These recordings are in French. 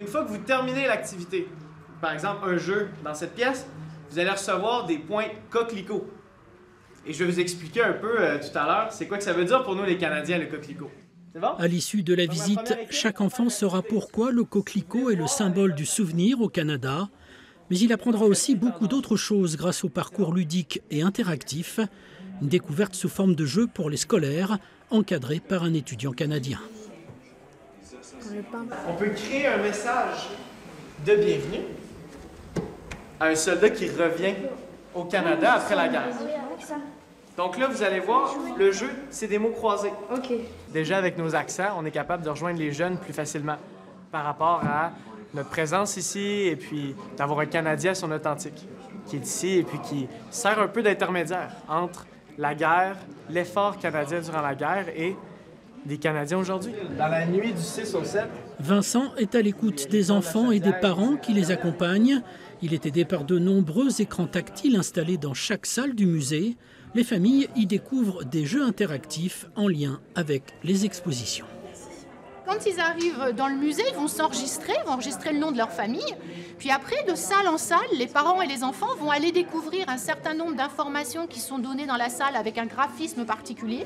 Une fois que vous terminez l'activité, par exemple un jeu dans cette pièce, vous allez recevoir des points coquelicots. Et je vais vous expliquer un peu tout à l'heure, c'est quoi que ça veut dire pour nous les Canadiens, le coquelicot. C'est bon? À l'issue de la visite, chaque enfant saura pourquoi le coquelicot est le symbole du souvenir au Canada. Mais il apprendra aussi beaucoup d'autres choses grâce au parcours ludique et interactif. Une découverte sous forme de jeu pour les scolaires, encadré par un étudiant canadien. On peut créer un message de bienvenue à un soldat qui revient au Canada après la guerre. Donc là, vous allez voir, le jeu, c'est des mots croisés. Déjà, avec nos accents, on est capable de rejoindre les jeunes plus facilement par rapport à notre présence ici et puis d'avoir un Canadien à son authentique qui est ici et puis qui sert un peu d'intermédiaire entre la guerre, l'effort canadien durant la guerre et des Canadiens aujourd'hui. Dans la nuit du 6 au 7. Vincent est à l'écoute des enfants et des parents qui les accompagnent. Il est aidé par de nombreux écrans tactiles installés dans chaque salle du musée. Les familles y découvrent des jeux interactifs en lien avec les expositions. Quand ils arrivent dans le musée, ils vont s'enregistrer, ils vont enregistrer le nom de leur famille. Puis après, de salle en salle, les parents et les enfants vont aller découvrir un certain nombre d'informations qui sont données dans la salle avec un graphisme particulier.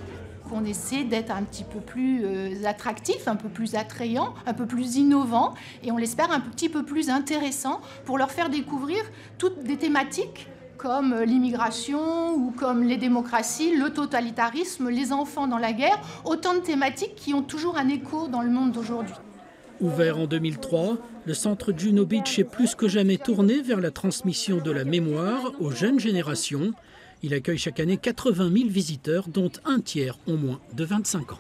On essaie d'être un petit peu plus attractif, un peu plus attrayant, un peu plus innovant et on l'espère un petit peu plus intéressant pour leur faire découvrir toutes des thématiques comme l'immigration ou comme les démocraties, le totalitarisme, les enfants dans la guerre, autant de thématiques qui ont toujours un écho dans le monde d'aujourd'hui. Ouvert en 2003, le centre Juno Beach est plus que jamais tourné vers la transmission de la mémoire aux jeunes générations. Il accueille chaque année 80 000 visiteurs, dont un tiers ont moins de 25 ans.